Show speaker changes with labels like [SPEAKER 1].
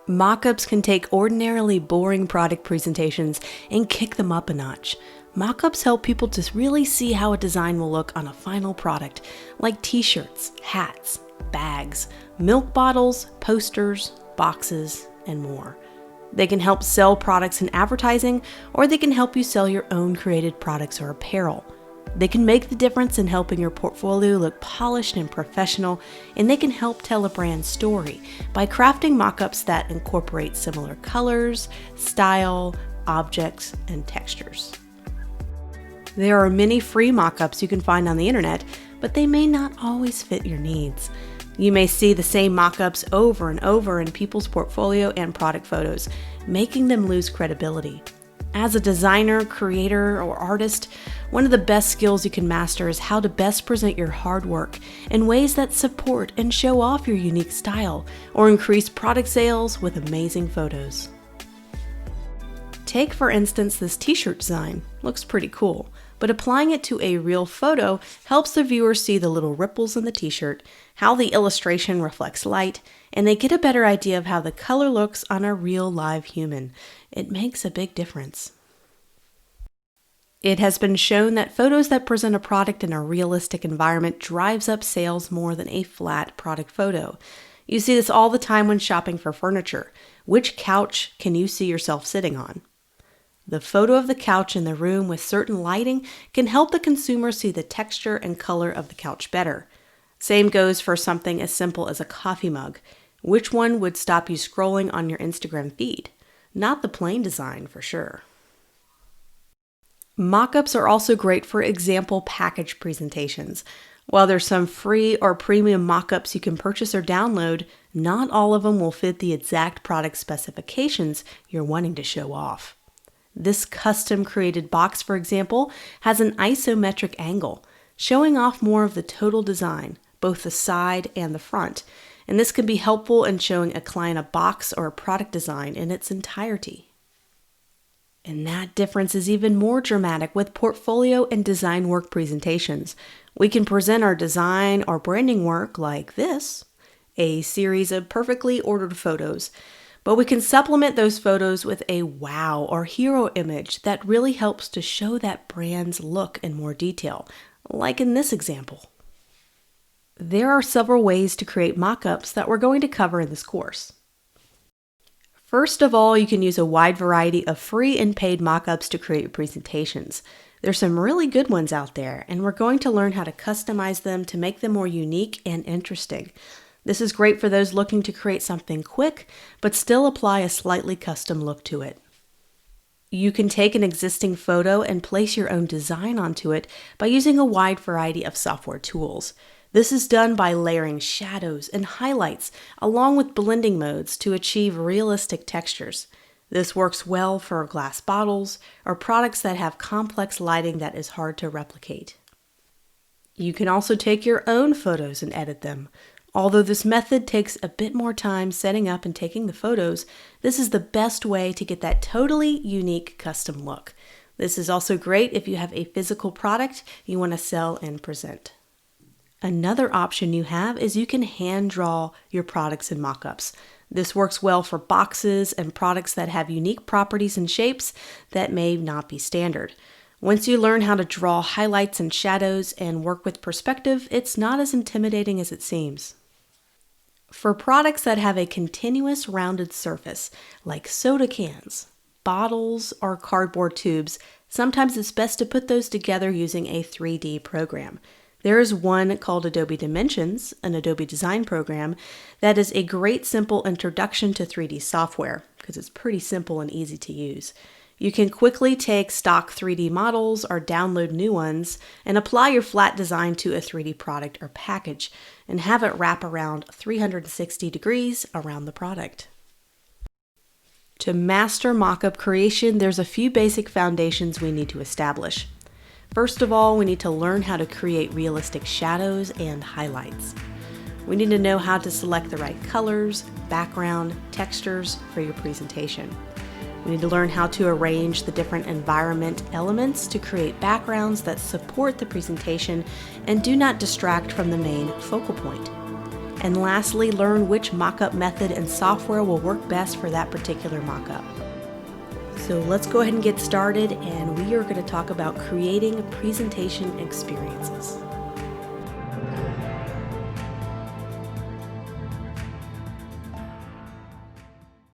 [SPEAKER 1] Mockups can take ordinarily boring product presentations and kick them up a notch. Mockups help people to really see how a design will look on a final product, like t-shirts, hats, bags, milk bottles, posters, boxes, and more. They can help sell products in advertising, or they can help you sell your own created products or apparel. They can make the difference in helping your portfolio look polished and professional, and they can help tell a brand story by crafting mockups that incorporate similar colors, style, objects, and textures. There are many free mockups you can find on the internet, but they may not always fit your needs. You may see the same mockups over and over in people's portfolio and product photos, making them lose credibility. As a designer, creator, or artist, one of the best skills you can master is how to best present your hard work in ways that support and show off your unique style or increase product sales with amazing photos. Take, for instance, this t-shirt design. Looks pretty cool, but applying it to a real photo helps the viewer see the little ripples in the t-shirt, how the illustration reflects light, and they get a better idea of how the color looks on a real live human. It makes a big difference. It has been shown that photos that present a product in a realistic environment drives up sales more than a flat product photo. You see this all the time when shopping for furniture. Which couch can you see yourself sitting on? The photo of the couch in the room with certain lighting can help the consumer see the texture and color of the couch better. Same goes for something as simple as a coffee mug. Which one would stop you scrolling on your Instagram feed? Not the plain design, for sure. Mockups are also great for example package presentations. While there's some free or premium mockups you can purchase or download, not all of them will fit the exact product specifications you're wanting to show off. This custom created box, for example, has an isometric angle, showing off more of the total design, both the side and the front, and this can be helpful in showing a client a box or a product design in its entirety. And that difference is even more dramatic with portfolio and design work presentations. We can present our design or branding work like this, a series of perfectly ordered photos, but we can supplement those photos with a wow or hero image that really helps to show that brand's look in more detail, like in this example. There are several ways to create mockups that we're going to cover in this course. First of all, you can use a wide variety of free and paid mockups to create your presentations. There's some really good ones out there, and we're going to learn how to customize them to make them more unique and interesting. This is great for those looking to create something quick, but still apply a slightly custom look to it. You can take an existing photo and place your own design onto it by using a wide variety of software tools. This is done by layering shadows and highlights along with blending modes to achieve realistic textures. This works well for glass bottles or products that have complex lighting that is hard to replicate. You can also take your own photos and edit them. Although this method takes a bit more time setting up and taking the photos, this is the best way to get that totally unique custom look. This is also great if you have a physical product you want to sell and present. Another option you have is you can hand draw your products in mockups. This works well for boxes and products that have unique properties and shapes that may not be standard. Once you learn how to draw highlights and shadows and work with perspective, it's not as intimidating as it seems. For products that have a continuous rounded surface, like soda cans, bottles, or cardboard tubes, sometimes it's best to put those together using a 3D program. There is one called Adobe Dimensions, an Adobe design program, that is a great simple introduction to 3D software because it's pretty simple and easy to use. You can quickly take stock 3D models or download new ones and apply your flat design to a 3D product or package and have it wrap around 360 degrees around the product. To master mockup creation, there's a few basic foundations we need to establish. First of all, we need to learn how to create realistic shadows and highlights. We need to know how to select the right colors, background, textures for your presentation. We need to learn how to arrange the different environment elements to create backgrounds that support the presentation and do not distract from the main focal point. And lastly, learn which mockup method and software will work best for that particular mockup. So let's go ahead and get started, and we are going to talk about creating presentation experiences.